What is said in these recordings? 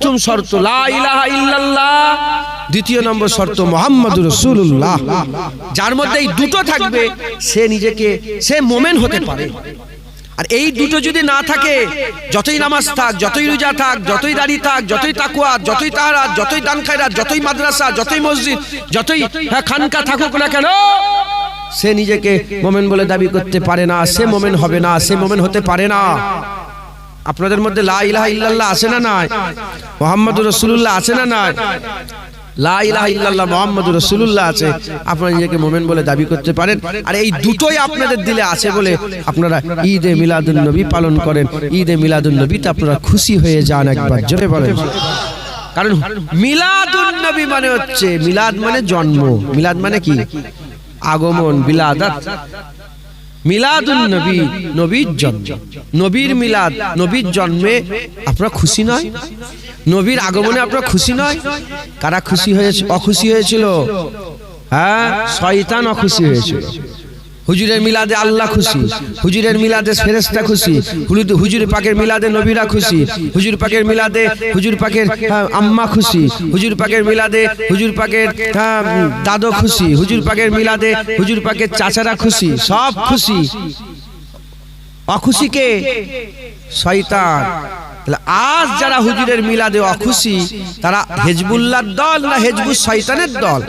প্রথম শর্ত লা ইলাহা ইল্লাল্লাহ, দ্বিতীয় নম্বর শর্ত মুহাম্মাদুর রাসূলুল্লাহ। যার মধ্যে এই দুটো থাকবে সে মুমিন হতে পারে। আর এই দুটো যদি না থাকে, যতই নামাজ থাক, যতই রোজা থাক, যতই দাড়ি থাক, যতই তাকওয়া, যতই তাহারাত, যতই দান খায়রাত, যতই মাদ্রাসা, যতই মসজিদ, যতই খানকা থাকুক না কেন, সে নিজেকে মুমিন বলে দাবি করতে পারে না, সে মুমিন হবে না, সে মুমিন হতে পারে না। আপনাদের মধ্যে লা ইলাহা ইল্লাল্লাহ আছে না নাই? মুহাম্মাদুর রাসূলুল্লাহ আছে না নাই? লা ইলাহা ইল্লাল্লাহ মুহাম্মাদুর রাসূলুল্লাহ আছে, আপনারা নিজেকে মুমিন বলে দাবি করতে পারেন। আর এই দুটোই আপনাদের দিলে আছে বলে আপনারা ঈদে মিলাদুন নবী পালন করেন। ঈদে মিলাদুন নবীতে আপনারা খুশি হয়ে যান, একবার জোরে বলেন। কারণ মিলাদুন নবী মানে হচ্ছে, মিলাদ মানে জন্ম, মিলাদ মানে কি? আগমন, বিলাদাত। মিলাদুন নবী, নবীর জন্ম, নবীর মিলাদ, নবীর জন্মে আপনারা খুশি নয়? নবীর আগমনে আপনারা খুশি নয়? কারা খুশি হয়েছে? অখুশি হয়েছিল? হ্যাঁ, শয়তান অখুশি হয়েছিল। হুজুরের মিলাদে আল্লাহ খুশি, হুজুরের মিলাদে ফেরেশতা খুশি, হুজুর পাকের মিলাদে নবীরা খুশি, হুজুর পাকের মিলাদে হুজুর পাকের আম্মা খুশি, হুজুর পাকের মিলাদে হুজুর পাকের দাদু খুশি, হুজুর পাকের মিলাদে হুজুর পাকের চাচারা খুশি, সব খুশি। অখুশি কে? শয়তান। তাহলে আজ যারা হুজুরের মিলাদে অখুশি, তারা হিজবুল্লাহর দল না হিজবুস শয়তানের দল?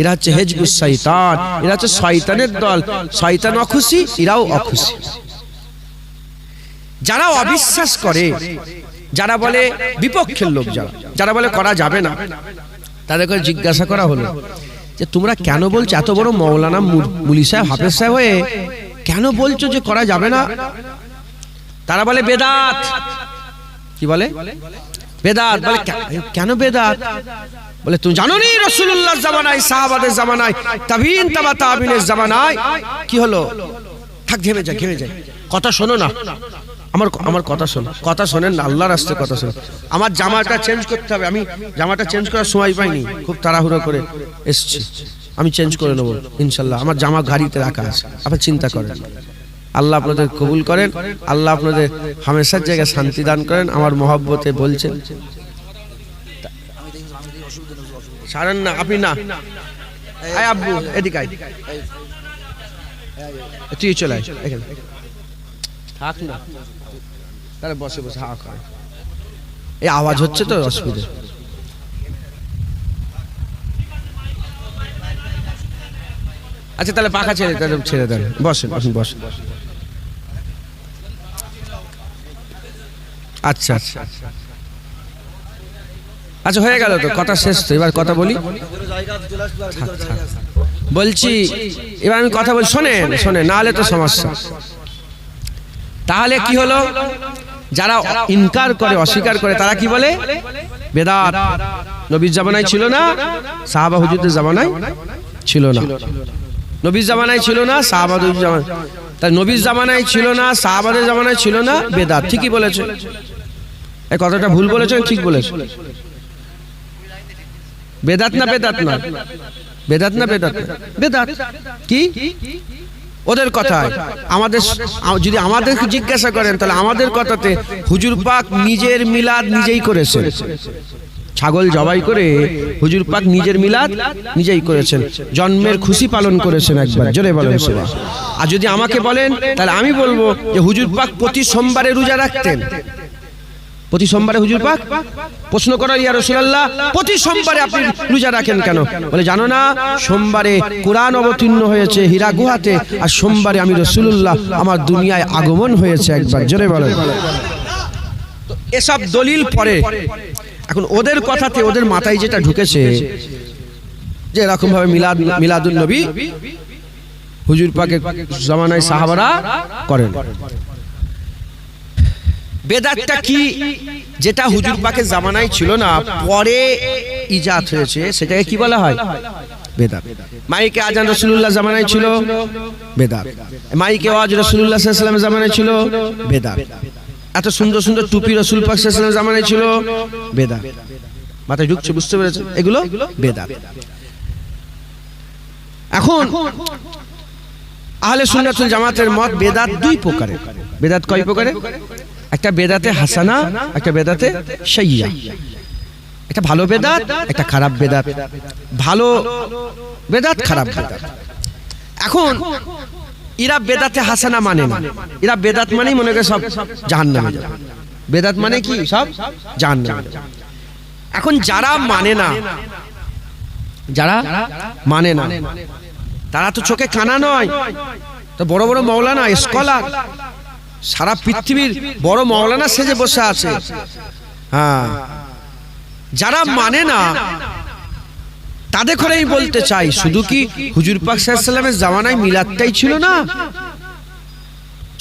এরা হচ্ছে হিজবুস শয়তান, এরা হচ্ছে শয়তানের দল। শয়তান অখুশি, এরাও অখুশি। যারা অবিশ্বাস করে, যারা বলে বিপক্ষের লোক, যারা বলে করা যাবে না, তাদেরকে জিজ্ঞাসা করা হলো যে তোমরা কেন বলছো, এত বড় মৌলানা মুলি সাহেব হাফেজ সাহেব হয়ে কেন বলছো যে করা যাবে না? তারা বলে বেদাত। কি বলে? বেদাত। বলে কেন বেদাত? বলে তুমি জানো নি রাসূলুল্লাহর জামানায়, সাহাবাদের জামানায়, তাবিঈন, তাবা তাবিনের জামানায় কি হলো? থাক, ঘেমে যায়। কথা শোনো না, আমার কথা শোনো। কথা শোনেন না, আল্লাহর রাস্তায় কথা শোনো। আমার জামাটা চেঞ্জ করতে হবে, আমি জামাটা চেঞ্জ করার সময় পাইনি, খুব তাড়াহুড়ো করে এসেছি। আমি চেঞ্জ করে নেবো ইনশাল্লাহ। আমার জামা গাড়িতে রাখা আছে, আপনি চিন্তা করেন। আল্লাহ আপনাদের কবুল করেন, আল্লাহ আপনাদের হামেশার জায়গায় শান্তি দান করেন। আমার মহব্বতে বলছেন, ছাড়েন না আপনি না। আয় আব্বু, এদিকে আয়, তুই চলে আয় এখানে, থাক না, তাহলে বসে হা করে। এই আওয়াজ হচ্ছে তো, অসুবিধা। আচ্ছা তাহলে পাখা ছেড়ে দেন, বসেন বসেন। আচ্ছা আচ্ছা আচ্ছা, হয়ে গেল তো, কথা শেষ তো। এবার কথা বলি, বলছি এবার আমি কথা বলি, শোনেন, না হলে তো সমস্যা। তাহলে কি হলো? যারা ইনকার করে, অস্বীকার করে, তারা কি বলে? বেদাত। নবীর জামানায় ছিল না, সাহাবা হুজুরদের জামানায় ছিল না। নবীর জামানায় ছিল না, সাহাবাদের জামানায়, তাই নবীর জামানায় ছিল না, সাহাবাদের জামানায় ছিল না, বেদাত। ঠিকই বলেছে। এই কথাটা ভুল বলেছেন, ঠিক বলেছে। বেদাত না বেদাত না? বেদাত না বেদাত না? বেদাত। কি ওদের কথায়? আমাদের যদি আমাদেরকে জিজ্ঞাসা করেন, তাহলে আমাদের কথাতে হুজুর পাক নিজের মিলাদ নিজেই করেছেন। ছাগল জবাই করে হুজুর পাক নিজের মিলাদ নিজেই করেছেন, জন্মের খুশি পালন করেছেন। একবার জোরে বলেন সুবহানাল্লাহ। আর যদি আমাকে বলেন, তাহলে আমি বলবো যে হুজুর পাক প্রতি সোমবারে রোজা রাখতেন। প্রতি সোমবারে হুজুর পাক? প্রশ্ন করা, ইয়া রাসূলুল্লাহ প্রতি সোমবারে আপনি রোজা রাখেন কেন? বলে জানো না, সোমবারে কোরআন অবতীর্ণ হয়েছে হীরা গুহাতে, আর সোমবারে আমি রাসূলুল্লাহ আমার দুনিয়ায় আগমন হয়েছে। একবার জোরে বলেন। তো এসব দলিল পরে, এখন ওদের কথাতে, ওদের মাথায় যেটা ঢুকেছে যে এরকম ভাবে মিলাদুন নবী হুজুর পাকের জামানায় সাহাবারা করেন। বেদাতটা কি? যেটা হুজুর পাকের জামানায় ছিল না, পরে ইজাদ হয়েছে, সেটাকে কি বলা হয়? বেদাত। মাইকে আজান রাসূলুল্লাহ জামানায় ছিল, বেদাত। মাইকে আওয়াজ রাসূলুল্লাহ সাল্লাল্লাহু আলাইহি ওয়াসাল্লামের জামানায় ছিল, বেদাত। এত সুন্দর সুন্দর টুপি রাসূল পাক সাল্লাল্লাহু আলাইহি ওয়াসাল্লামের জামানায় ছিল, বেদাত। মাথায় ঢুকছে, বুঝতে পেরেছেন? এগুলো বেদাত। এখন আহলে সুন্নাত ওয়াল জামাতের মত, বেদাত দুই প্রকারের। বেদাত কয় প্রকারের? একটা বেদাতে হাসানা, একটা বেদাতে সাইয়্যা। একটা ভালো বেদাত, একটা খারাপ বেদাত। ভালো বেদাত, খারাপ বেদাত। এখন এরা বেদাতে হাসানা মানে না, এরা বেদাত মানেই মনে করে সব জাহান্নামে যাবে। বেদাত মানে কি? সব জাহান্নামে যাবে। এখন যারা মানে না, যারা মানে না, তারা তো চোখে কানা নয়, তো বড় বড় মাওলানা স্কলার, সারা পৃথিবীর বড় মাওলানা সেজে বসে আছে। হ্যাঁ, যারা মানে না তাদের করেই বলতে চাই, শুধু কি হুজুর পাক সাল্লাল্লাহু আলাইহি ওয়াসাল্লামের জামানায় মিলাদটাই ছিল না?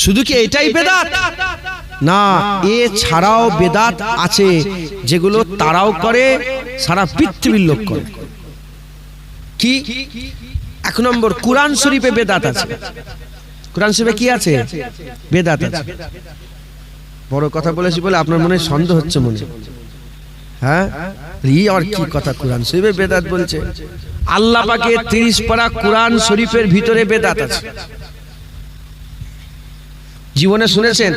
শুধু কি এটাই বেদাত? না, এ ছাড়াও বেদাত আছে যেগুলো তারাও করে, সারা পৃথিবীর লোক করে। কি? এক নম্বর, কুরআন শরীফে বেদাত আছে। কুরআন শরীফে কি আছে? বেদাত আছে। বড় কথা বলেছি বলে আপনার মনে সন্দেহ হচ্ছে মনে। হ্যাঁ, এই আর কি কথা? কুরআন শরীফে বেদাত বলছে। আল্লাহ পাকের 30 পারা কুরআন শরীফের ভিতরে বেদাত আছে। জীবনে শুনেছেন?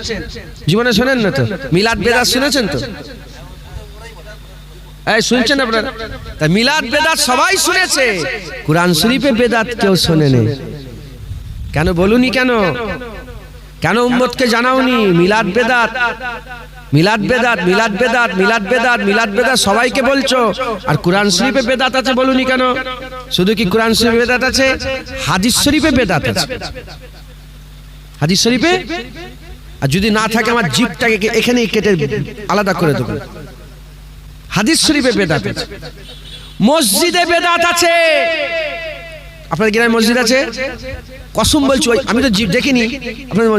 জীবনে শোনেন না তো? মিলাদ বেদাত শুনেছেন তো? এই শুনছেন আপনারা? তা মিলাদ বেদাত সবাই শুনেছে, কুরআন শরীফে বেদাত কেউ শোনেনি। কেন বলুনি? কেন কেন উম্মতকে জানাওনি? মিলাদ বেদাত, মিলাদ বেদাত, মিলাদ বেদাত, মিলাদ বেদাত, মিলাদ বেদাত সবাইকে বলছো, আর কুরআন শরীফে বেদাত আছে বলুনি কেন? শুধু কি কুরআন শরীফে বেদাত আছে? হাদিস শরীফে বেদাত আছে। হাদিস শরীফে, আর যদি না থাকে আমার জিভটাকে এখানেই কেটে আলাদা করে দেবো। হাদিস শরীফে বেদাত আছে। মসজিদে বেদাত আছে। আপনাদের গ্রামে মসজিদ আছে? কসম বলছি, আমি তো জিভ দেখিনি, আপনাদের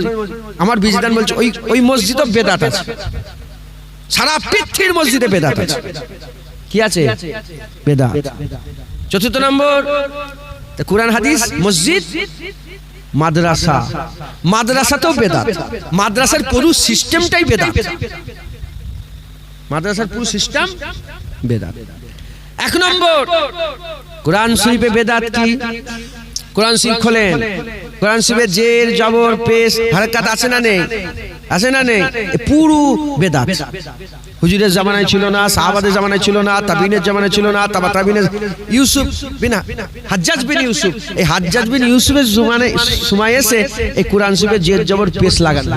আমার বিজদান বলছে ওই মসজিদও বেদাত আছে। সারা পৃথিবীর মসজিদে বেদাত আছে। কি আছে? বেদাত। চতুর্থ নম্বর, কুরআন হাদিস, মসজিদ, মাদ্রাসা। মাদ্রাসাতেও বেদাত। মাদ্রাসার পুরো সিস্টেমটাই বেদাত। মাদ্রাসার পুরো সিস্টেম বেদাত। এক নম্বর, কুরআন শরীফে বেদাত কি? কুরআন শরীফ খোলেন, কুরআন শরীফে জের, জবর, পেশ, হারকাত আছে না নেই? আছে না নেই? পুরো বেদাত। হুজুরের জামানায় ছিল না, সাহাবাদের জামানায় ছিল না, তাবিনের জামানায় ছিল না, তাবিনের ইউসুফ বিন হাজ্জাজ বিন ইউসুফ, এই হাজ্জাজ বিন ইউসুফের সময় এসে এই কুরআন শরীফে জের, জবর, পেশ লাগানো।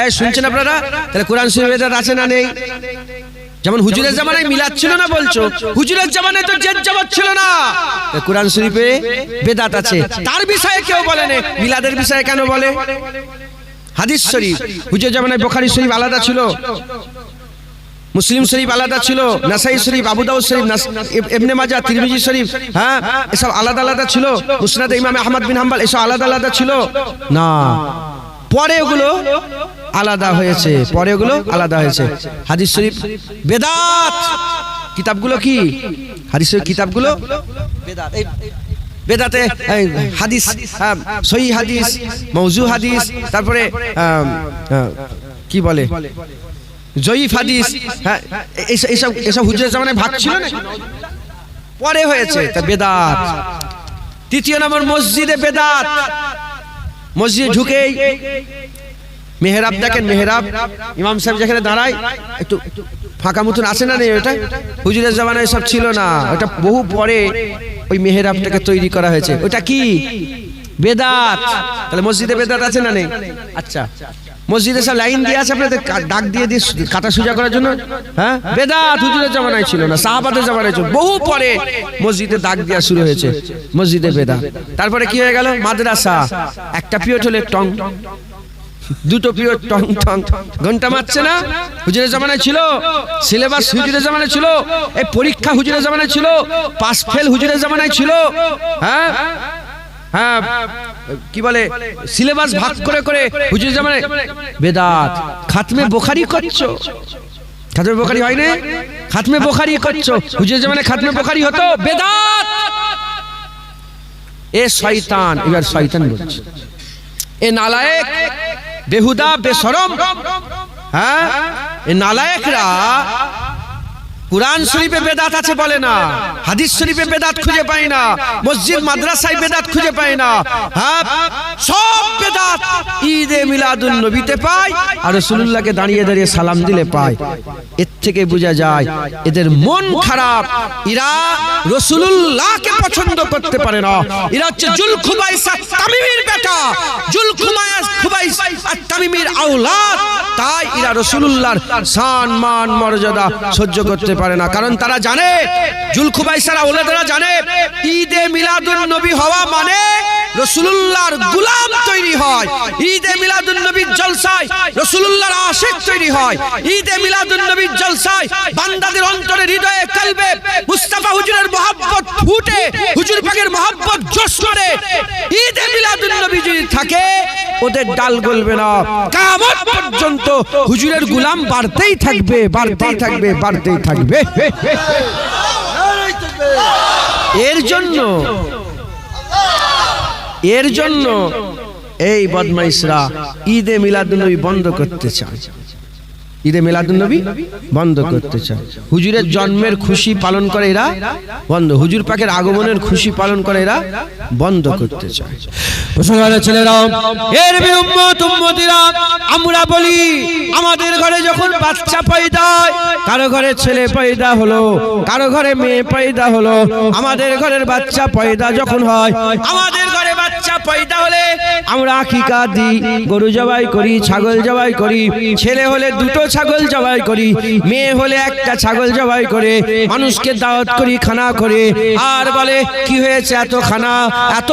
এই শুনছেন আপনারা? তাহলে কুরআন শরীফে বেদাত আছে না নেই? যেমন হুজুরের জামানায় মিলাদ ছিল না বলছো, হুজুরের জামানায় তো জের জবর ছিল না, কুরআন শরীফে বেদাত আছে। তার বিষয়ে কেউ বলে না, মিলাদের বিষয়ে কেন বলে? হাদিস শরীফ, হুজুরের জামানায় বুখারী শরীফ আলাদা ছিল, মুসলিম শরীফ আলাদা ছিল, নাসাই শরীফ, আবু দাউদ শরীফ, ইবনে মাজাহ, তিরমিজি শরীফ, হ্যাঁ, এসব আলাদা আলাদা ছিল। মুসনাদ ইমাম আহমদ বিন হাম্বল, এসব আলাদা আলাদা ছিল না। পরে ওগুলো আলাদা হয়েছে, পরে ওগুলো আলাদা হয়েছে। হাদিস শরীফ বেদাত। কিতাবগুলো কি? হাদিস শরীফ কিতাবগুলো বেদাত। এই বেদাতে হাদিস, সহিহ হাদিস, মওযু হাদিস, তারপরে কি বলে জয়ীফ হাদিস, হ্যাঁ, এসব হুজুরের জামানায় ভাগ ছিল না, পরে হয়েছে, তা বেদাত। তৃতীয় নম্বর, মসজিদে বেদাত। মসজিদে ঢুকেই মেহরাব দেখেন, মেহরাব ইমাম সাহেব যেখানে দাঁড়ায় একটু ফাঁকা মতন আছে না নেই? ওটা হুজুরের জামানায় সব ছিল না, ওটা বহু পরে ওই মেহরাবটাকে তৈরি করা হয়েছে। ওটা কি? বেদাত। তাহলে মসজিদে বেদাত আছে না নেই? আচ্ছা, মসজিদে সব লাইন দিয়ে আছে আপনাদের ডাক দিয়ে দিয়ে কাটা সোজা করার জন্য, হ্যাঁ, বেদাত হুজুরের জামানায় ছিল না, সাহাবাদের জামানায় ছিল, বহু পরে মসজিদে দাগ দেওয়া শুরু হয়েছে, মসজিদে বেদাত। তারপরে কি হয়ে গেল? মাদ্রাসা। একটা পিরিয়ড হলে টং, দুটো পিরিয়ড টং টং, ঘন্টা মারছে না? হুজুরের জামানায় ছিল, সিলেবাস হুজুরের জামানায় ছিল, এই পরীক্ষা হুজুরের জামানায় ছিল, পাস ফেল হুজুরের জামানায় ছিল, হ্যাঁ হ্যাঁ, কি বলে সিলেবাস ভাগ করে করে হুজুরের জামানায় বেদাত। খাতমে বুখারী করছো, খাতমে বুখারী হয় না? খাতমে বুখারী করছো, হুজুরের জামানায় খাতমে বুখারী হতো, বেদাত। এ শয়তান, এবার শয়তান বলছে, এ নালায়েক, বেহুদা, বেশরম, হ্যাঁ, এ নালায়েকরা কুরআন শরীফে বেদাত আছে বলে না, হাদিস শরীফে বেদাত খুঁজে পাই না, মসজিদ মাদ্রাসায় বেদাত খুঁজে পাই না। হ্যাঁ, সব বেদাত ঈদে মিলাদুন নবীতে পাই আর রাসূলুল্লাহকে দাঁড়িয়ে দাঁড়িয়ে সালাম দিলে পাই। এর থেকে বোঝা যায় এদের মন খারাপ, এরা রাসূলুল্লাহকে পছন্দ করতে পারে না। এরা হচ্ছে জুলখুবাইস আত-তামিমির বেটা, জুলখুবাইস আত-তামিমির আওলাদ। তাই এরা রাসূলুল্লাহর শান মান মর্যাদা সহ্য করতে পারে না, কারণ তারা জানে, জুলখুবাইসের আওলাদরা জানে ঈদে মিলাদুন নবী হওয়া মানে রাসূলুল্লাহর গোলাম তৈরি হয়। ঈদে মিলাদুন নবীর জলসায় রাসূলুল্লাহর আশিক তৈরি হয়। ঈদে মিলাদুন নবীর জলসায় বান্দাদের অন্তরে, হৃদয়ে, কলবে মুস্তাফা হুজুরের মহব্বত ফুটে, হুজুর পাকের মহব্বত জোশ করে। ঈদে মিলাদুন নবী যদি থাকে ওদের ডাল গলবে না, কিয়ামত পর্যন্ত হুজুরের গোলাম বাড়তেই থাকবে, বাড়তেই থাকবে, বাড়তেই থাকবে। এর জন্য এই বদমাইশরা ঈদে মিলাদুন্নবী বন্ধ করতে চায়, ঈদে মিলাদুন্নবী বন্ধ করতে চায়। হুজুরের জন্মের খুশি পালন করে এরা বন্ধ, হুজুর পাকের আগমনের খুশি পালন করে এরা বন্ধ করতে চায়। মুসলমানের ছেলেরা, এর উম্মত উম্মতিরা, আমরা বলি আমাদের ঘরে যখন বাচ্চা পয়দা হয়, কারো ঘরে ছেলে পয়দা হলো, কারো ঘরে মেয়ে পয়দা হলো, আমাদের ঘরের বাচ্চা পয়দা যখন হয়, আমাদের ঘরে বাচ্চা পয়দা হলে আমরা আকিকা দিই, গরু জবাই করি, ছাগল জবাই করি। ছেলে হলে দুটো ছাগল জবাই করি, মেয়ে হলে একটা ছাগল জবাই করে মানুষকে দাওয়াত করি, খানা করে। আর বলে কি হয়েছে এত খানা, এত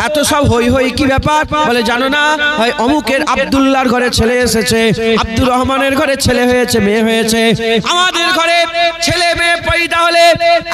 এত সব হই হই, কি ব্যাপার? বলে জানো না, হয় অমুকের আব্দুল্লাহর ঘরে ছেলে এসেছে, আব্দুর রহমানের ঘরে ছেলে হয়েছে, মেয়ে হয়েছে। আমাদের ঘরে ছেলে মেয়ে পয়দা হলে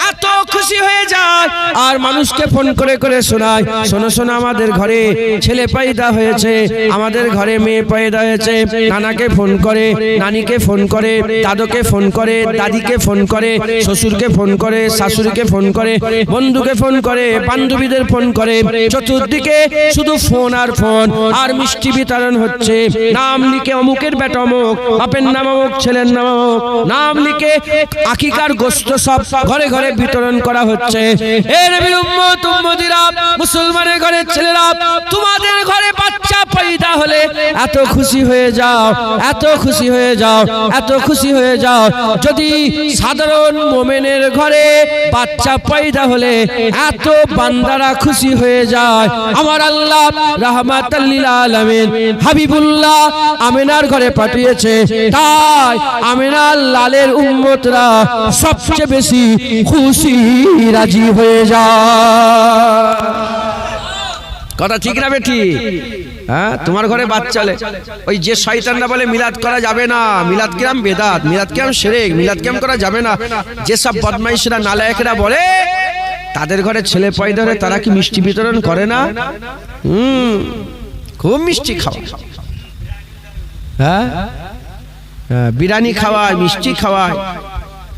এত খুশি হয়ে যায় আর মানুষকে ফোন করে করে শোনায়, শোনো শোনো আমাদের ঘরে ছেলে পয়দা হয়েছে, আমাদের ঘরে মেয়ে পয়দা হয়েছে। নানাকে ফোন করে, নানিকে ফোন করে, দাদুকে ফোন করে, দাদিকে ফোন করে, শ্বশুরকে ফোন করে, শাশুড়িকে ফোন করে, বন্ধুকে ফোন করে, বান্ধবীদের ফোন করে। চতুর্দিকে শুধু ফোন আর ফোন, আর মিষ্টি বিতরণ হচ্ছে। নাম লিখে অমুকের বেটা অমুক, বাপের নাম অমুক, ছেলের নাম অমুক, নাম লিখে আকিকার গোশত সব ঘরে ঘরে বিতরণ করা হচ্ছে। এ নবীর উম্মত উম্মতিরা, মুসলমানের ঘরের ছেলেরা, তোমাদের ঘরে বাচ্চা পয়দা হলে এত খুশি হয়ে যাও, এত খুশি হয়ে যাও, এত খুশি হয়ে যাও। যদি সাধারণ মোমেনের ঘরে বাচ্চা পয়দা হলে এত বান্দারা খুশি হয়ে যায়, আমার আল্লাহ রাহমাতাল লিল আলামিন হাবিবুল্লাহ আমিনার ঘরে পাঠিয়েছে, তাই আমিনার লালের উম্মতরা সবচেয়ে বেশি খুশি রাজি হয়ে যায়। কথা ঠিক না বেটি? হ্যাঁ, তোমার ঘরে বাচ্চা হলে ওই যে শয়তানরা বলে মিলাদ করা যাবে না, মিলাদ কিরাম বেদাত, মিলাদ কিরাম শিরক, মিলাদ কিরাম করা যাবে না, যেসব বদমাইশরা নালায়েকরা বলে তাদের ঘরে ছেলে পয়দা হলে তারা কি মিষ্টি বিতরণ করে না? খুব মিষ্টি খাওয়া, হ্যাঁ, বিরিয়ানি খাওয়ায়, মিষ্টি খাওয়ায়,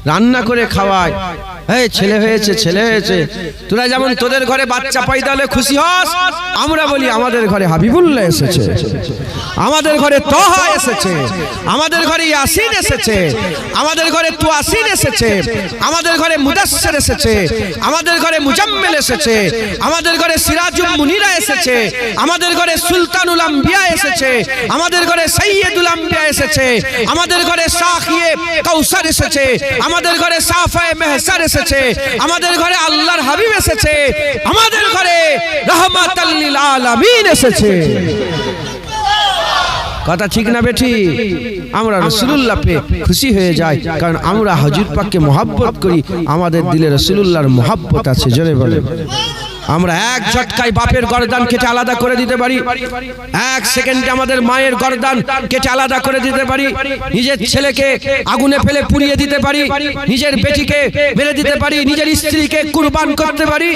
রান্না করে খাওয়ায়। এই ছেলে হয়েছে, ছেলে হয়েছে। তোরা যেমন তোদের ঘরে বাচ্চা পয়দা হলে খুশি হস, আমরা বলি আমাদের ঘরে হাবিবুল্লাহ এসেছে, আমাদের ঘরে তোহা এসেছে, আমাদের ঘরে ইয়াসিন এসেছে, আমাদের ঘরে তুয়াসিন এসেছে, আমাদের ঘরে মুদাসসির এসেছে, আমাদের ঘরে মুজাম্মিল এসেছে, আমাদের ঘরে সিরাজুল মুনিরা এসেছে, আমাদের ঘরে সুলতানুল আম্বিয়া এসেছে, আমাদের ঘরে সাইয়্যিদুল আম্বিয়া এসেছে, আমাদের ঘরে সাখিয়ে কাউসার এসেছে, আমাদের ঘরে সাফায়ে মেহসার এসেছে, আমাদের ঘরে আল্লাহর হাবিব এসেছে, আমাদের ঘরে রাহমাতাল লিল আলামিন এসেছে। কথা ঠিক না বেটি? আমরা রাসূলুল্লাহ পে খুশি হয়ে যাই, কারণ আমরা হুজুর পাককে মহব্বত করি, আমাদের দিলে রাসূলুল্লাহর মহব্বত আছে। জোরে বলে, আমরা এক ঝটকায় বাপের গর্দান কেটে আলাদা করে দিতে পারি, এক সেকেন্ডে আমাদের মায়ের গর্দান কেটে আলাদা করে দিতে পারি, নিজের ছেলেকে আগুনে ফেলে পুড়িয়ে দিতে পারি, নিজের বেটিকে মেরে দিতে পারি, নিজের স্ত্রীকে কুরবান করতে পারি।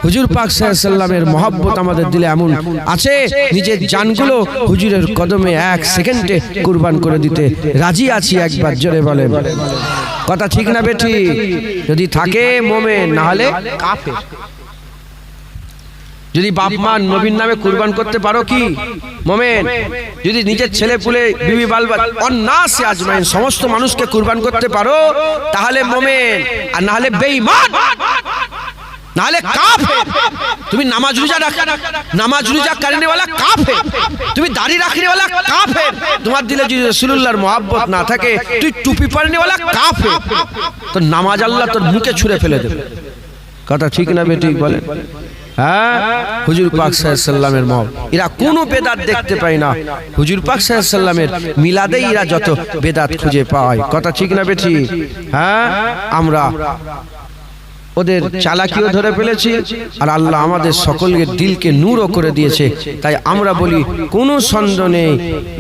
হুজুর পাক সাল্লাল্লাহু আলাইহি ওয়াসাল্লামের মহব্বত আমাদের দিলে এমন আছে, নিজের জানগুলো হুজুরের কদমে এক সেকেন্ডে কুরবান করে দিতে রাজি আছি। একবার জোরে বলেন, কথা ঠিক না বেটি? যদি থাকে মোমেন, না হলে কাফের। যদি বাপ মা নবীর নামে কুরবান করতে পারো কি মোমেন? যদি নিজের ছেলে পুলে বিবি বালবা অন্নাসে আজমাইন সমস্ত মানুষকে কুরবান করতে পারো তাহলে মোমেন, আর না হলে বেঈমান, না হলে কাফের। তুমি নামাজ রোজা করনে वाला কাফের, তুমি দাড়ি রাখনে वाला কাফের, তোমার দিলে যদি রাসূলুল্লাহর মহব্বত না থাকে তুই টুপি পরনে वाला কাফের। তো নামাজ আল্লাহ তোর মুখে ছুঁড়ে ফেলে দেবে। কথা ঠিক না বেঠিক বলেন? হ্যাঁ, হুজুর পাক সাল্লাল্লাহু আলাইহি সাল্লামের মহব্বত, এরা কোনো বেদাত দেখতে পায় না। হুজুর পাক সাল্লাল্লাহু আলাইহি সাল্লামের মিলাদে এরা যত বেদাত খুঁজে পায়। কথা ঠিক না বেঠিক? হ্যাঁ, আমরা ওদের চালাকিও ধরে ফেলেছি, আর আল্লাহ আমাদের সকলের দিলকে নূরও করে দিয়েছে। তাই আমরা বলি কোনো সন্দেহ নেই,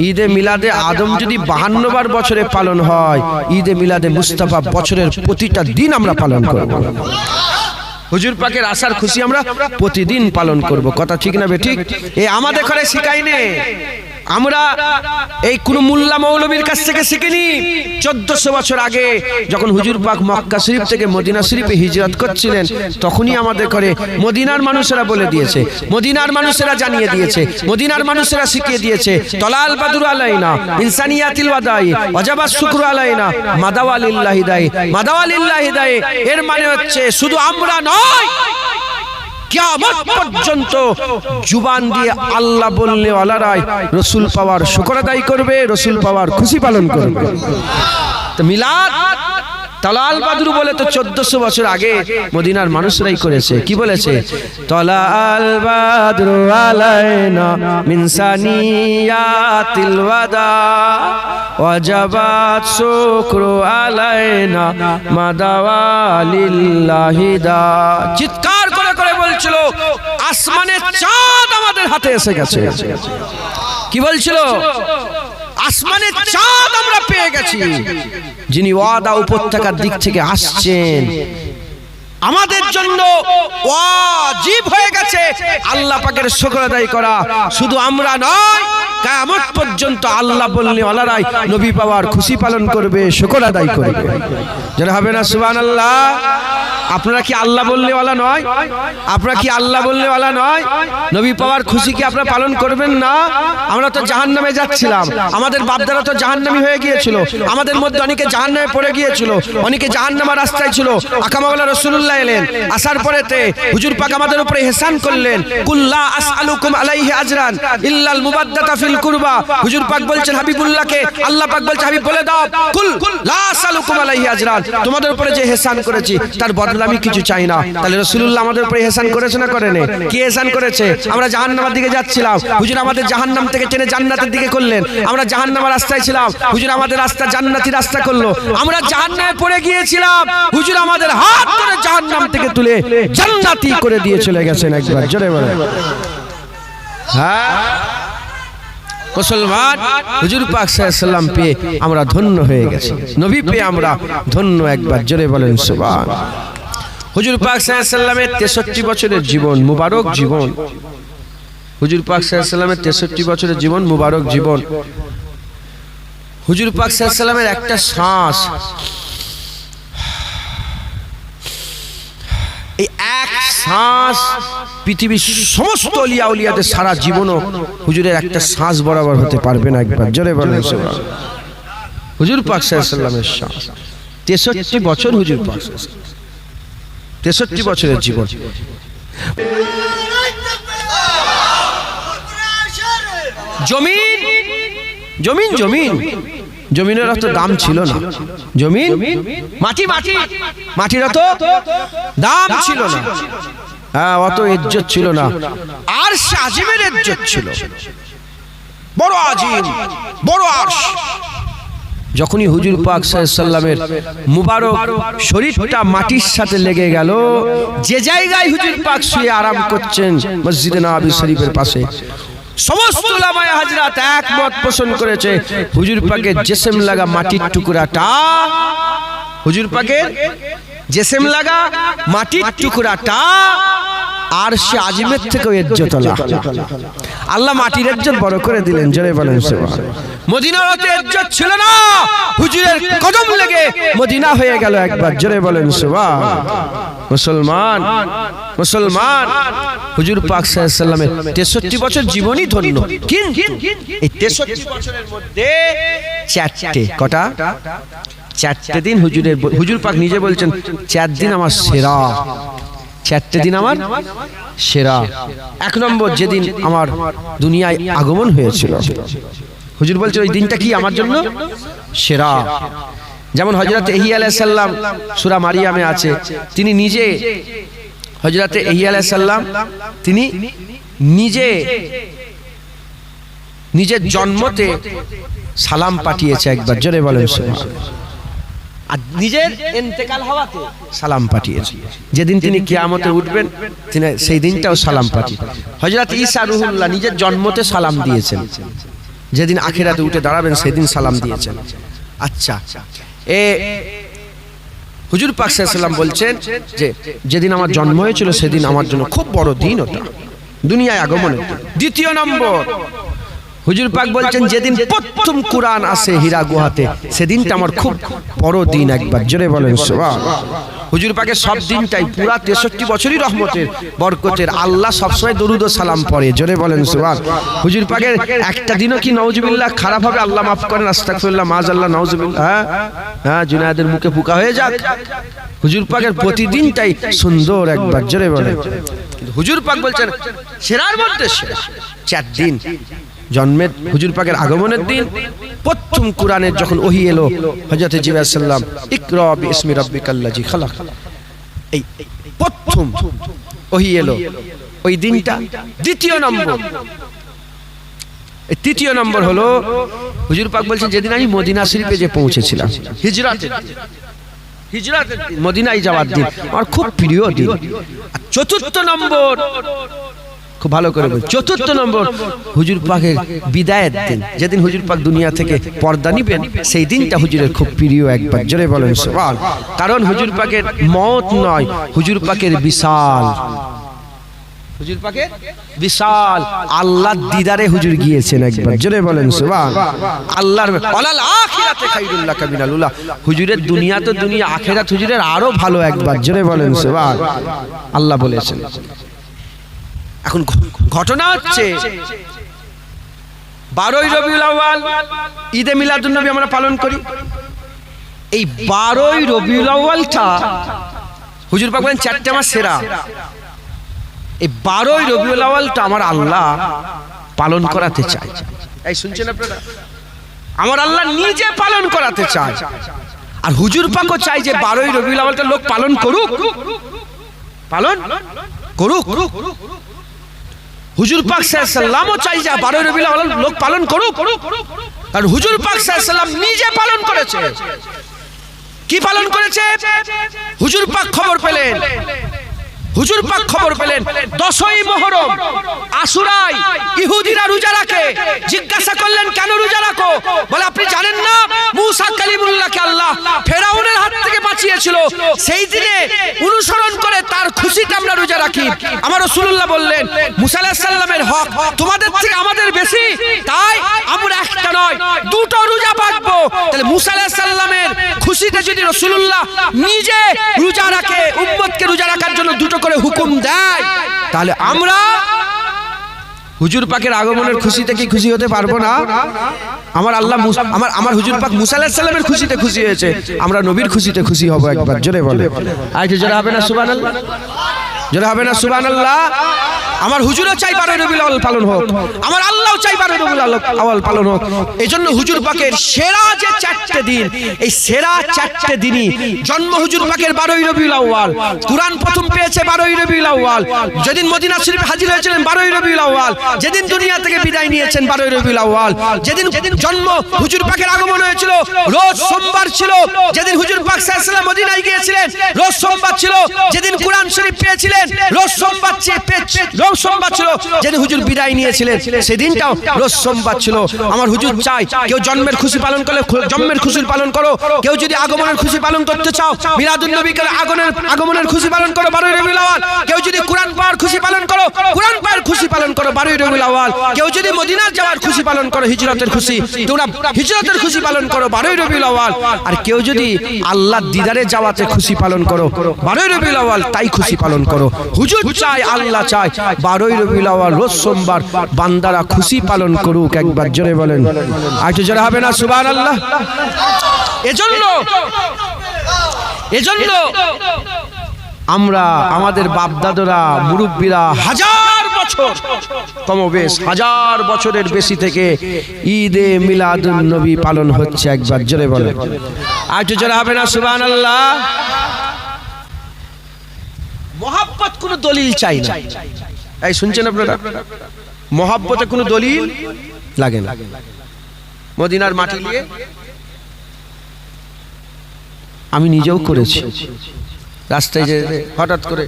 ঈদে মিলাদে আদম যদি 52 বার বছরে পালন হয়, ঈদে মিলাদে মুস্তাফা বছরের প্রতিটা দিন আমরা পালন করব। হুজুর পাকের আসার খুশি আমরা প্রতিদিন পালন করব। কথা ঠিক না বেঠিক? এই আমাদের ঘরে শিখাইনে, আমরা এই কোন মোল্লা মৌলবীর কাছ থেকে শিখিনি। 1400 বছর আগে যখন হুজুর পাক মক্কা শরীফ থেকে মদিনা শরীফে হিজরত করছিলেন, তখনই আমাদের ঘরে মদিনার মানুষেরা বলে দিয়েছে, মদিনার মানুষেরা জানিয়ে দিয়েছে, মদিনার মানুষেরা শিখিয়ে দিয়েছে, তলাল বাদুর আলাইনা ইনসানিয়াতিল ওয়াদাই ওয়াজাবাস শুকরু আলাইনা মাদাওয়ালিল্লাহি দাই মাদাওয়ালিল্লাহি দাই। এর মানে হচ্ছে শুধু আমরা নয়, কিয়ামত পর্যন্ত জুবান দিয়ে আল্লাহ বললে ওয়ালারাই রাসূল পাওয়ার শুকর আদায় করবে, রাসূল পাওয়ার খুশি পালন করবে। তো মিলাদ তলাল বাদরু বলে তো 1400 বছর আগে মদিনার মানুষরাই করেছে। কি বলেছে? তলাল বাদরু আলাইনা মিন সানিয়াতিল ওয়াদা ওয়াজাবাত শুকরু আলাইনা মাদাওয়ালিল্লাহি দা। চিৎকার করে করে বলছিল আসমানের চাঁদ আমাদের হাতে এসে গেছে। কি বলছিল? আসমানের চাঁদ আমরা পেয়ে গেছি। যিনি ওয়াদা উপত্যকার দিক থেকে আসছেন, আমাদের জন্য ওয়াজিব হয়ে গেছে আল্লাহ পাকের শুকর আদায় করা। শুধু আমরা নয়, কিয়ামত পর্যন্ত আল্লাহ বললে ওয়ালারাই নবী পাওয়ার খুশি পালন করবে, শুকর আদায় করবে। যারা হবে না সুবহানাল্লাহ। আপনারা কি আল্লাহ বললে ওয়ালা নয়? আপনারা কি আল্লাহ বললে ওয়ালা নয়? নবী পাওয়ার খুশি কি আপনারা পালন করবেন না? আমরা তো জাহান্নামে যাচ্ছিলাম, আমাদের বাপদারা তো জাহান্নামী হয়ে গিয়েছিল, আমাদের মধ্যে অনেকে জাহান্নামে পড়ে গিয়েছিল, অনেকে জাহান্নামের রাস্তায় ছিল। আকামাওয়ালা রাসূলুল্লাহ এলেন, আসার পরেতে হুজুর পাক আমাদের উপরে ইহসান করলেন। কুল্লা আসআলুকুম আলাইহি আজরান ইল্লাল মুবাদ্দাতা ফিল কুরবা। হুজুর পাক বলছেন হাবিবুল্লাহকে, আল্লাহ পাক বলছে হাবিব বলে দাও, কুল লা আসআলুকুম আলাইহি আজরান, তোমাদের উপরে যে ইহসান করেছি তার বদলা আমি কিছু চাই না। তাহলে রাসূলুল্লাহ আমাদের উপরে ইহসান করেছে না করেনি? কি ইহসান করেছে? আমরা জাহান্নামের দিকে যাচ্ছিলাম, হুজুর আমাদের জাহান্নাম থেকে টেনে জান্নাতের দিকে করলেন। আমরা জাহান্নামের রাস্তায় ছিলাম, হুজুর আমাদের রাস্তা জান্নাতি রাস্তা করলো। আমরা জাহান্নামে পড়ে গিয়েছিলাম, হুজুর আমাদের হাত ধরে জাহান্নাম থেকে তুলে জান্নাতি করে দিয়ে চলে গেছেন। একবার জোরে বলেন। হ্যাঁ মুসলমান, হুজুর পাক সাল্লাল্লাহু আলাইহি সাল্লাম পেয়ে আমরা ধন্য হয়ে গেছি, নবী পেয়ে আমরা ধন্য। একবার জোরে বলেন সুবহান। হুজুর পাক সাল্লাল্লাহু আলাইহি সাল্লামের 63 বছরের জীবন, মুবারক জীবন। হুজুর পাক সাল্লাল্লাহু আলাইহি সাল্লামের 63 বছরের জীবন, মুবারক জীবন। হুজুর পাক সাল্লাল্লাহু আলাইহি সাল্লামের একটা শ্বাস, এই এক শ্বাস পৃথিবীর সমস্ত ওলিয়া উলিয়াদের সারা জীবনও হুজুরের একটা শ্বাস বরাবর হতে পারবে না। একবার জোরে বলেন সুবহান। হুজুর পাক সাল্লাল্লাহু আলাইহি সাল্লামের শ্বাস 63 বছর, হুজুর পাক 63 বছরের জীবন। জমিন জমিন জমিন জমিনের অত দাম ছিল না। জমিন মাটি মাটি মাটির অত দাম ছিল না। হ্যাঁ, অত ইজ্জত ছিল না। আর আজিমের ইজ্জত ছিল, বড় আজিম, বড় আরশ। যখনই হুজুর পাক সাল্লাল্লাহু আলাইহি সাল্লামের মুবারক শরীরটা মাটির সাথে লেগে গেল, যে জায়গায় হুজুর পাক শুয়ে আরাম করছেন মসজিদে নববী শরীফের পাশে, সমস্ত উলামায়ে হযরত একমত পোষণ করেছে হুজুর পাকের জিসম লাগা মাটির টুকরাটা, হুজুর পাকের জিসম লাগা মাটির টুকরাটা আরশে আজিমের থেকেও ইজ্জতওয়ালা। আল্লাহ মাটির ইজ্জত বড় করে দিলেন, জোরে বলেন সুবহানাল্লাহ। মদিনার অত ইজ্জত ছিল না, হুজুরের কদম লেগে মদিনা হয়ে গেল একবার, জোরে বলেন সুবহানাল্লাহ। মুসলমান মুসলমান হুজুর পাক সাল্লাল্লাহু আলাইহি ওয়াসাল্লামের 63 বছর জীবনই ধন্য। এই 63 বছরের মধ্যে চারটে, কটা? চারটে দিন হুজুর পাক নিজে বলছেন 4 দিন আমার সেরা, 4টে দিন আমার সেরা। 1 নম্বর যেদিন আমার দুনিয়ায় আগমন হয়েছিল, হুজুর বলছেন ওই দিনটা কি আমার জন্য সেরা। যেমন হযরত ইহইয়া আলাইহিস সালাম সূরা মারিয়ামে আছে, তিনি নিজে হযরত ইহইয়া আলাইহিস সালাম তিনি নিজের জন্মতে সালাম পাঠিয়েছে একবার, জোরে বলেন সুবহানাল্লাহ। আর নিজের ইন্তেকাল হওয়াতে সালাম পাঠিয়েছে। যেদিন তিনি কিয়ামতে উঠবেন তিনি সেই দিনটাও সালাম পাঠিয়ে। হযরত ঈসা রূহুল্লাহ নিজের জন্মতে সালাম দিয়েছেন, যেদিন আখিরাতে উঠে দাঁড়াবেন সেদিন সালাম দিয়েছেন। আচ্ছা, হুজুর পাক সাল্লাল্লাহু আলাইহি ওয়াসাল্লাম বলছেন যে যেদিন আমার জন্ম হয়েছিল সেদিন আমার জন্য খুব বড় দিন, ওটা দুনিয়ায় আগমনের দিন। দ্বিতীয় নম্বর হুজুর পাক বলছেন যেদিন প্রথম কুরআন আসে হীরা গুহাতে সেদিনটা আমার খুব বড় দিন একবার, জোরে বলেন সুবহানাল্লাহ। হুজুর পাকের সব দিনটাই পুরা 63 বছরই রহমতের বরকতের, আল্লাহ সবসময় দরুদ ও সালাম পড়ে, জোরে বলেন সুবহানাল্লাহ। হুজুর পাকের একটা দিনও কি নাউজুবিল্লাহ খারাপ হবে, আল্লাহ মাফ করেন, আস্তাগফিরুল্লাহ, মাআযাল্লাহ, নাউজুবিল্লাহ, হ্যাঁ জুনায়েদের মুখে পোকা হয়ে যাক। হুজুর পাকের প্রতিদিনটাই সুন্দর একবার, জোরে বলেন। হুজুর পাক বলছেন সেরার মধ্যে সেরা 4 দিন, জন্মের হুজুর পাকের আগমনের দিন, প্রথম কুরআনের যখন ওহী এলো হযরত জিবরাইল আলাইহিস সালাম, ইকরা বিইসমি রাব্বিকাল্লাযী খালাক, এই প্রথম ওহী এলো ওই দিনটা। দ্বিতীয় নম্বর হলো হুজুর পাক বলছেন যেদিন আমি মদিনা শরীফে যে পৌঁছেছিলাম, হিজরাতের মদিনায় যাওয়ার দিন আমার খুব প্রিয় দিন। আর চতুর্থ নম্বর, খুব ভালো করে বল, চতুর্থ নম্বর হুজুর পাকের বিদায়ের দিন, যেদিন হুজুর পাক দুনিয়া থেকে পর্দা নিবেন সেই দিনটা হুজুরের খুব প্রিয় একবার, জোরে বলেন সুবহান। কারণ হুজুর পাকের মওত নয়, হুজুর পাকের বিশাল, হুজুর পাকের বিশাল আল্লাহর দিদারে হুজুর গিয়েছেন একবার, জোরে বলেন সুবহান। আল্লাহর ওয়ালাল আখিরাতে খায়রুল লাকা মিনাল উলা, হুজুরের দুনিয়া তো দুনিয়া, আখিরাত হুজুরের আরো ভালো একবার, জোরে বলেন সুবহান। আল্লাহ বলেছেন। এখন ঘটনা হচ্ছে 12ই রবিউল আউয়াল ঈদে মিলাদুন নবী আমরা পালন করি। এই 12ই রবিউল আউয়ালটা হুজুর পাক বলেন 4টে আমার সেরা। এই 12ই রবিউল আউয়ালটা আমার আল্লাহ পালন করাতে চায়। এই শুনছেন আপনারা, আমার আল্লাহ নিজে পালন করাতে চায়। আর হুজুর পাকও চাই যে 12ই রবিউল আউয়ালটা লোক পালন করুক, পালন করুক। হুজুর পাক সাল্লাল্লাহু আলাইহি ওয়াসাল্লামও চাই যে 12ই রবিউল আউয়াল লোক পালন করুক, কারণ হুজুর পাক সাল্লাল্লাহু আলাইহি ওয়াসাল্লাম নিজে পালন করেছে। কি পালন করেছে? হুজুর পাক খবর পেলেন, হুজুর পাক খবর পেলেন 10ই মুহররম আশুরায় ইহুদিরা রোজা রাখে। জিজ্ঞাসা করলেন কেন রোজা রাখো? বলে আপনি জানেন না মুসা কালিমুল্লাহকে আল্লাহ ফেরাউনের হাত থেকে বাঁচিয়েছিল, সেই দিনে অনুসরণ করে তার খুশিতে আমরা রোজা রাখি। আমার রাসূলুল্লাহ বললেন মুসা আলাইহিস সালামের হক তোমাদের থেকে আমাদের বেশি, তাই আমরা একটা নয় দুটো রোজা রাখবো। তাহলে মুসা আলাইহিস সালামের খুশিতে যদি রাসূলুল্লাহ নিজে রোজা রাখে, উম্মতকে রোজা রাখার জন্য দুটো করে হুকুম দেয়, তাহলে আমরা হুজুর পাকের আগমনের খুশিতে কি খুশি হতে পারবো না? আমার আল্লাহ আমার হুজুর পাক মুসা আলাইহিস সালামের খুশিতে খুশি হয়েছে, আমরা নবীর খুশিতে খুশি হব একবার, জোরে বলে। আইতে জোরে হবে না সুবহানাল্লাহ, জোরে হবে না সুবহানাল্লাহ। আমার হুজুরও চাই 12ই রবিউল আউয়াল পালন হোক, আমার আল্লাহও চাই 12ই রবিউল আউয়াল পালন হোক। এজন্য হুজুর পাকের সেরা যে 4টে দিন, এই সেরা 4টে দিনই জন্ম হুজুর পাকের 12ই রবিউল আউয়াল, কুরআন প্রথম পেয়েছে 12ই রবিউল আউয়াল, যেদিন মদিনা শরীফে হাজির হয়েছিলেন 12ই রবিউল আউয়াল, যেদিন দুনিয়া থেকে বিদায় নিয়েছেন 12ই রবিউল আউয়াল, যেদিন জন্ম হুজুর পাকের আগমন হয়েছিল রোজ সোমবার ছিল, যেদিন হুজুর পাক সাল্লাল্লাহু আলাইহি ওয়াসাল্লাম মদিনায় গিয়েছিলেন রোজ সোমবার ছিল, যেদিন কুরআন শরীফ পেয়েছিলেন রোজ সোমবার রোজ সোমবার ছিল, যেদিন হুজুর বিদায় নিয়েছিলেন সেদিনটাও রোজ সোমবার ছিল। আমার হুজুর চাই কেউ জন্মের খুশি পালন করলে জন্মের খুশি পালন করো, কেউ যদি আগমনের খুশি পালন করতে চাও মিলাদুন নবীকে আগমনের খুশি পালন করো 12ই রবিউল আউয়াল, কেউ যদি কুরআন পাওয়ার খুশি পালন করো কুরআন পাওয়ার খুশি পালন করো 12ই রবিউল আউয়াল, কেউ যদি মদিনার যাওয়ার খুশি পালন করো হিজরতের খুশি, তোমরা হিজরতের খুশি পালন করো 12ই রবিউল আউয়াল, আর কেউ যদি আল্লাহর দিদারে যাওয়াতে খুশি পালন করো 12ই রবিউল আউয়াল তাই খুশি পালন করো। হুজুর চাই, আল্লাহ চাই 12ই রবিউল আউয়াল রোজ সোমবার বান্দারা খুশি পালন করুক। একবার জোরে বলেন, আর একটু জোরে হবে না সুবহানাল্লাহ। এজন্য আমরা আমাদের বাপদাদারা মুরব্বীরা হাজার বছর কমবেশ হাজার বছরের বেশি থেকে ঈদে মিলাদুন নবী পালন হচ্ছে। একবার জোরে বলেন, আর একটু জোরে হবে না সুবহানাল্লাহ। মহব্বত কোনো দলিল চাই না। এই শুনছেন আপনারা, মহব্বতে কোনো দলিল লাগে না। মদিনার মাটি নিয়ে আমি নিজেও করেছি, রাস্তায় যে হঠাৎ করে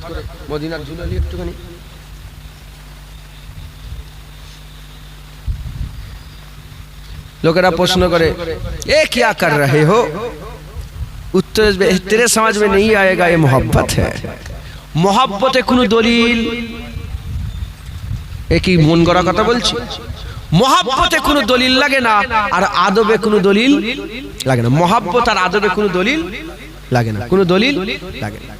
মদিনার ঝুলালি একটুখানি, লোকেরা প্রশ্ন করে এ क्या कर रहे हो, उत्तर तेरे समझ में नहीं आएगा ये मोहब्बत है। मोहब्बते কোনো দলিল, এ কি মন গড়া কথা বলছি? মোহাব্বতে কোনো দলিল লাগে না, আর আদবে কোনো দলিল লাগে না। মোহাব্বত আর আদবে কোনো দলিল লাগে না, কোনো দলিল লাগে না।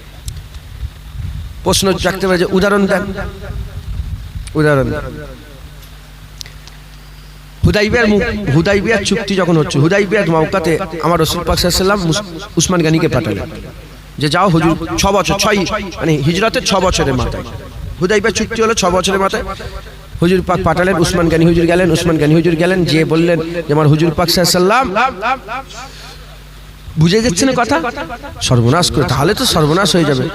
প্রশ্ন রাখতে পারে যে উদাহরণ দেন, উদাহরণ দেন। হুদাইবিয়ার চুক্তি যখন হচ্ছে, হুদাইবিয়ার মওকাতে আমার রাসূল পাক সাল্লাল্লাহু আলাইহি ওয়াসাল্লাম উসমান গনিকে পাঠালেন যে যাও হুজুর 6 বছর, 6 মানে হিজরতের 6 বছরের মাথায় হুদাইবিয়ার চুক্তি হলো 6 বছরের মাথায়। হুজুর পাক পাঠালেন, উসমান গনি হুজুর গেলেন, উসমান গনি হুজুর গেলেন, যে বললেন যে আমার হুজুর পাক সাল্লাল্লাহু আলাইহি ওয়াসাল্লাম, বুঝে যাচ্ছে না কথা, সর্বনাশ করে, তাহলে তো সর্বনাশ হয়ে যাবে।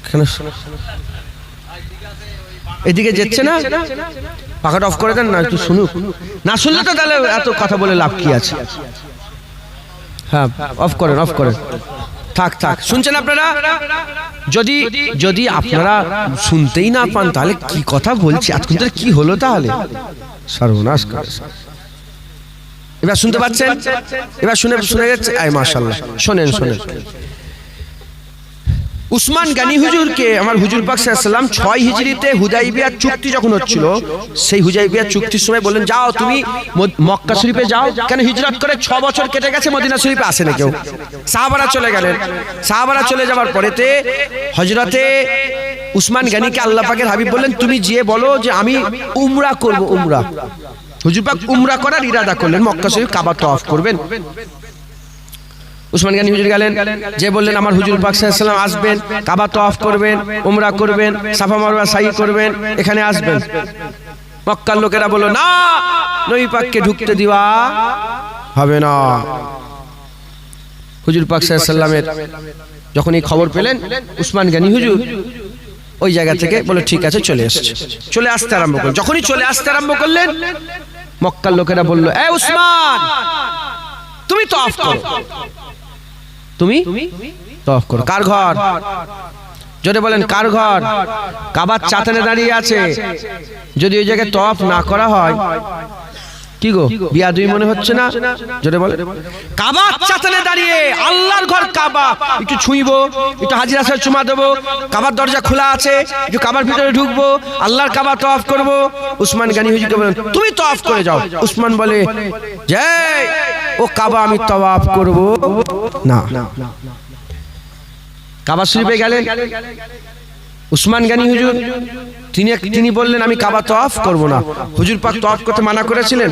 কেন এদিকে যাচ্ছে না, পাখাটা অফ করে দেন না, একটু শুনুক। না শুনলে তো তাহলে এত কথা বলে লাভ কি আছে? হ্যাঁ অফ করেন, অফ করেন, থাক থাক। শুনছেন আপনারা? যদি আপনারা শুনতেই না পান তাহলে কি কথা বলছি, আজকে তো কি হলো, তাহলে সর্বনাশ করে। এবার শুনতে পাচ্ছেন? এবার শুনে যাচ্ছে? আয় মাশাআল্লাহ, শোনেন শোনেন। উসমান গনি হুজুরকে আমার হুজুর পাক সাল্লাল্লাহু আলাইহি ওয়াসাল্লাম 6 হিজরিতে হুদাইবিয়ার চুক্তি যখন হচ্ছিল, সেই হুদাইবিয়ার চুক্তির সময় বললেন যাও তুমি মক্কা শরীফে যাও। কেন হিজরত করে 6 বছর কেটে গেছে, মদিনা শরীফে আসে না কেউ। সাহাবারা চলে গেলেন। সাহাবারা চলে যাওয়ার পরেতে হযরতে উসমান গনিকে আল্লাহ পাকের হাবিব বললেন তুমি গিয়ে বলো যে আমি উমরা করব, উমরা। হুজুর পাক উমরা করার ইরাদা করলেন, মক্কা শরীফ কাবা তওয়াফ করবেন। উসমান গনি হুজুর গেলেন, যে বললেন আমার হুজুর পাক সাল্লাল্লাহু আলাইহি ওয়াসাল্লাম আসবেন, কাবা তওয়াফ করবেন, উমরা করবেন, সাফা মারওয়া সাই করবেন, এখানে আসবেন। মক্কার লোকেরা বলল না, নবী পাককে ঢুকতে দেওয়া হবে না। হুজুর পাক সাল্লাল্লাহু আলাইহি ওয়াসাল্লামের যখন এই খবর পেলেন, উসমান গনি হুজুর ওই জায়গা থেকে বলে ঠিক আছে চলে এসেছে, চলে আসতে আরম্ভ করলেন। যখনই চলে আসতে আরম্ভ করলেন, মক্কার লোকেরা বলল এ উসমান তুমি তওয়াফ করো, তুমি তওয়াফ করো। কার ঘর? জোরে বলেন কার ঘর? কাবার চাতানে দাঁড়িয়ে আছে। যদি ওই জায়গায় তওয়াফ না করা হয়, কি গো বিয়াদুই মনে হচ্ছে না? জোরে বলেন। কাবার চাতানে দাঁড়িয়ে, আল্লাহর ঘর কাবা, একটু ছুঁইবো, একটু হাজির আসার চুমা দেবো, কাবার দরজা খোলা আছে, একটু কাবার ভিতরে ঢুকবো, আল্লাহর কাবা তওয়াফ করবো। উসমান গনি হুজুরকে বলেন তুমি তওয়াফ করে যাও। উসমান বলে যে ও কাবা আমি তওয়াফ করব না। কাবা শরীফে গেলেন উসমান গনি হুজুর, তিনি বললেন আমি কাবা তওয়াফ করব না। হুজুর পাক তওয়াফ করতে মানা করেছিলেন,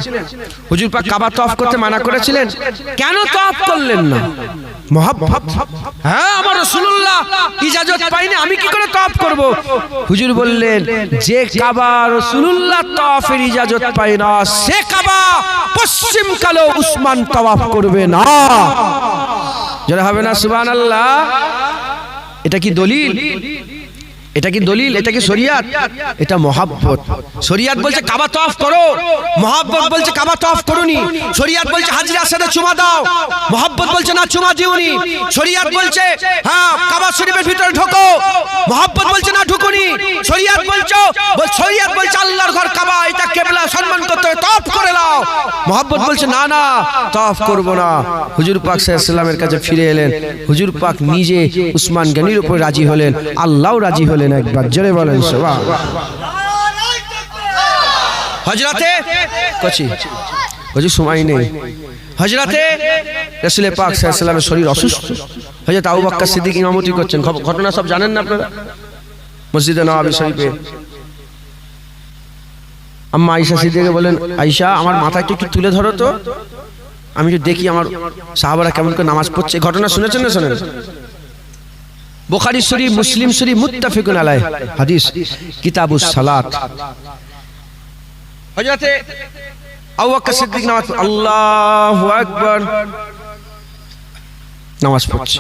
হুজুর পাক কাবা তওয়াফ করতে মানা করেছিলেন, কেন তওয়াফ করলেন না? মহব্বত। হ্যাঁ আমার রাসূলুল্লাহ ইজাজত পাইনি, আমি কি করে তওয়াফ করব? হুজুর বললেন যে কাবা রাসূলুল্লাহ তওয়াফের ইজাজত পায় না, সে কাবা পশ্চিম কালো উসমান তওয়াফ করবে না। যারা হবে না সুবহানাল্লাহ। এটা কি দলিল? এটা কি দলিল? এটা কি শরিয়াত? এটা মহাব্বত। শরিয়াত বলছে কাবা তওয়াফ করো, মহাব্বত বলছে কাবা তওয়াফ করোনি। শরিয়াত বলছে হাজরা আসওয়াদে চুমা দাও, মহাব্বত বলছে না চুমা দিওনি। শরিয়াত বলছে হ্যাঁ কাবা শরীফের ভিতরে ঢোকো, মহাব্বত বলছে না ঢুকুনি। শরিয়াত বলছে আল্লাহর ঘর কাবা, এটা কিবলা, সম্মান করতে হবে, তওয়াফ করে নাও। মহাব্বত বলছে না না তওয়াফ করব না। হুজুর পাক সাল্লাল্লাহু আলাইহি ওয়াসাল্লামের কাছে ফিরে এলেন। হুজুর পাক নিজে উসমান গনির উপর রাজি হলেন, আল্লাহও রাজি হলেন। একবার জোরে বলেন সুবহানাল্লাহ। হযরতে কচি হুজুর সময় নেই। হযরতে রাসূল পাক সাল্লাল্লাহু আলাইহি ওয়াসাল্লামের শরীর অসুস্থ। হযরত আবু বকর সিদ্দিক ইমামতি করছেন। ঘটনা সব জানেন না আপনারা? মসজিদে নববী শরীফে আম্মা আয়েশা সিদ্দিকা বলেন, আয়েশা আমার মাথাটা একটু তুলে ধরো তো, আমি একটু দেখি আমার সাহাবারা কেমন করে নামাজ পড়ছে। ঘটনা শুনেছেন না শোনেন? বুখারী শরীফ, মুসলিম শরীফ, মুত্তাফিকুন আলাইহি হাদিস, কিতাবুস সালাত। হযরতে আবু বকর সিদ্দিক নামাজ, আল্লাহু আকবার, নামাজ পড়ছে।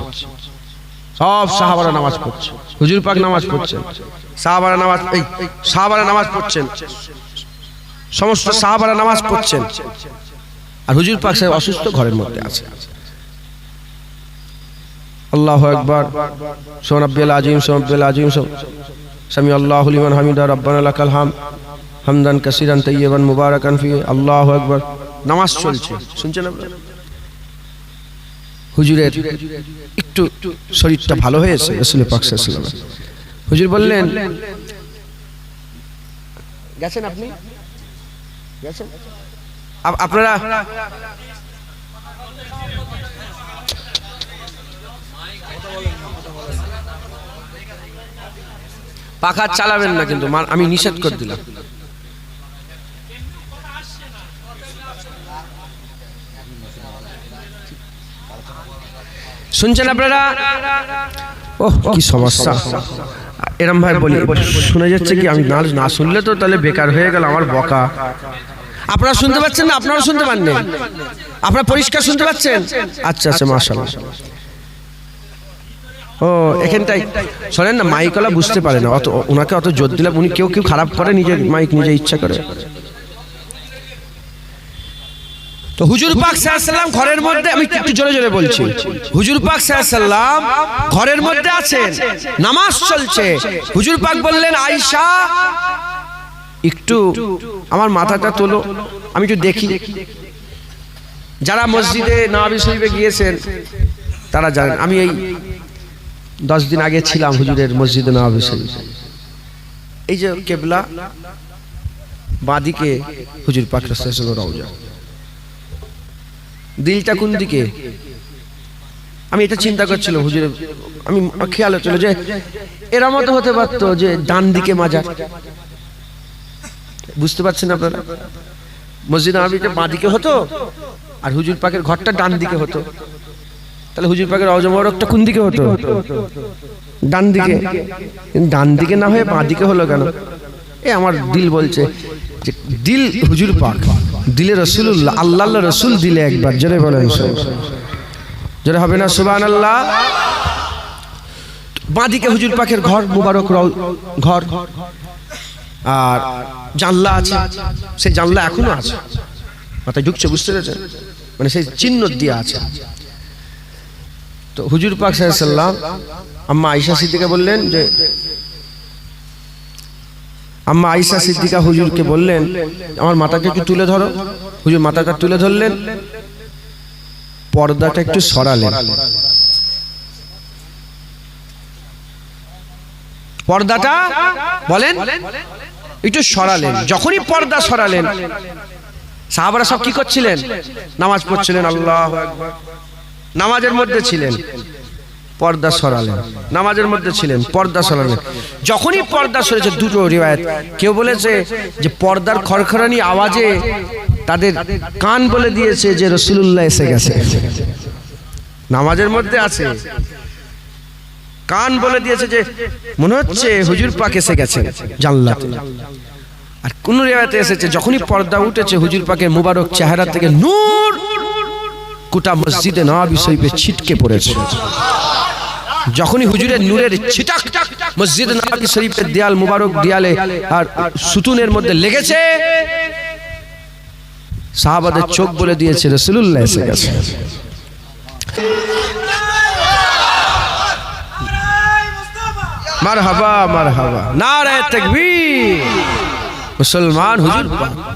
সব সাহাবারা নামাজ পড়ছে, হুজুর পাক নামাজ পড়ছেন, সাহাবারা নামাজ পড়ছেন, সমস্ত সাহাবারা নামাজ পড়ছেন, আর হুজুর পাক সাহেব অসুস্থ ঘরের মধ্যে আছে। আল্লাহু আকবার, সুবহানাল্লাহিল আযীম, সুবহানাল্লাহিল আযীম, সামি আল্লাহু লিমান হামিদা, রব্বানা লাকাল হামদ, হামদান কাসীরান তাইয়্যিবান মুবারাকান ফি। আল্লাহু আকবার, নামাজ চলছে, শুনছেন আপনারা? হুজুরের একটু শরীরটা ভালো হয়েছে। রাসূল পাক সাল্লাল্লাহু আলাইহি ওয়াসাল্লাম হুজুর বললেন, গেছেন আপনি? গেছেন আপনারা? পাখা চালাবেন না কিন্তু, আমি নিষেধ করে দিলাম। শুনছেন আপনারা? ওহ কি সমস্যা। এরম ভাই বলি, শুনে যাচ্ছে কি? আমি না শুনলে তো তাহলে বেকার হয়ে গেল আমার বকা। আপনারা শুনতে পাচ্ছেন না? আপনারা শুনতে পাননি? আপনারা পরিষ্কার শুনতে পাচ্ছেন? আচ্ছা আচ্ছা, মাশাআল্লাহ। ও এখানটাই শোনেন না, মাইকওয়ালা বুঝতে পারে না, ওনাকে অত জোর দিলাম, উনি কেউ খারাপ করে, নিজের মাইক নিজে ইচ্ছা করে। তো হুজুর পাক সাল্লাল্লাহু আলাইহি ওয়াসাল্লাম ঘরের মধ্যে, আমি একটু জোরে জোরে বলছি, হুজুর পাক সাল্লাল্লাহু আলাইহি ওয়াসাল্লাম ঘরের মধ্যে আছেন, নামাজ চলছে। হুজুর পাক বললেন, আয়েশা একটু আমার মাথাটা তোলো, আমি একটু দেখি। যারা মসজিদে নববী শরীফে গিয়েছেন তারা জানেন, আমি এই 10 দিন আগে ছিলাম হুজুরের মসজিদে নববী শরীফে। এই যে কিবলা, বাঁদিকে হুজুর পাক সাল্লাল্লাহু আলাইহি ওয়াসাল্লামের রওজা, দিলটা কোন দিকে? আমি এটা চিন্তা করছিলাম হুজুরের, আমি খেয়াল হচ্ছিল যে এরা মতো হতে পারতো যে ডান দিকে মাজার। বুঝতে পারছেন আপনারা? মসজিদ নববীতে বাঁ দিকে হতো আর হুজুর পাকের ঘরটা ডান দিকে হতো, তাহলে হুজুর পাকের রওজা মোবারকটা কোন দিকে হতো? ডান দিকে। ডান দিকে না হয়ে বাঁ দিকে হলো কেন? আমার দিল বলছে যে দিল হুজুর পাক, দিলে রাসূলুল্লাহ, আল্লাহর রাসূল দিলে। একবার জোরে বলেন, জোরে হবে না সুবহানাল্লাহ? বাঁ দিকে হুজুর পাকের ঘর মোবারক, ঘর, আর জানলা আছে, সেই জানলা এখনো আছে, মাথায় ঢুকছে, বুঝতে পেরেছেন? মানে সেই চিহ্ন দিয়ে আছে। তো হুজুর পাক সাল্লাল্লাহু আলাইহি ওয়াসাল্লাম আম্মা আয়েশা সিদ্দিকা বললেন যে, আম্মা আয়েশা সিদ্দিকা হুজুরকে বললেন, আমার মাথাটা একটু তুলে ধরো। হুজুর মাথাটা তুলে ধরলেন, পর্দাটা একটু সরালেন, পর্দাটা বলেন একটু সরালেন। যখনই পর্দা সরালেন, সাহাবারা সব কি করছিলেন? নামাজ পড়ছিলেন, আল্লাহু আকবার, নামাজের মধ্যে ছিলেন, পর্দা সরালেন, নামাজের মধ্যে ছিলেন, পর্দা সরালেন। যখনই পর্দা সরেছে, দুটো রিওয়ায়াত, কেউ বলেছে যে পর্দার খড়খড়ানি আওয়াজে তাদের কান বলে দিয়েছে যে রাসূলুল্লাহ এসে গেছে, নামাজের মধ্যে আছে, কান বলে দিয়েছে যে মনে হচ্ছে হুজুর পাক এসে গেছে জান্নাতে। আর কোন রিওয়ায়াতে এসেছে যখনই পর্দা উঠেছে, হুজুর পাকের মুবারক চেহারা থেকে নূর গোটা মসজিদে নববী শরীফে ছিটকে পড়েছে। যখনই হুজুরের নূরের ছিটাক মসজিদ নববী শরীফের দেয়াল মুবারক দেয়ালে আর সুতুনের মধ্যে লেগেছে, সাহাবাদের চোখ বলে দিয়েছে রাসূলুল্লাহ এসে গেছে। মারহাবা মারহাবা, নারে তাকবীর। মুসলমান হুজুর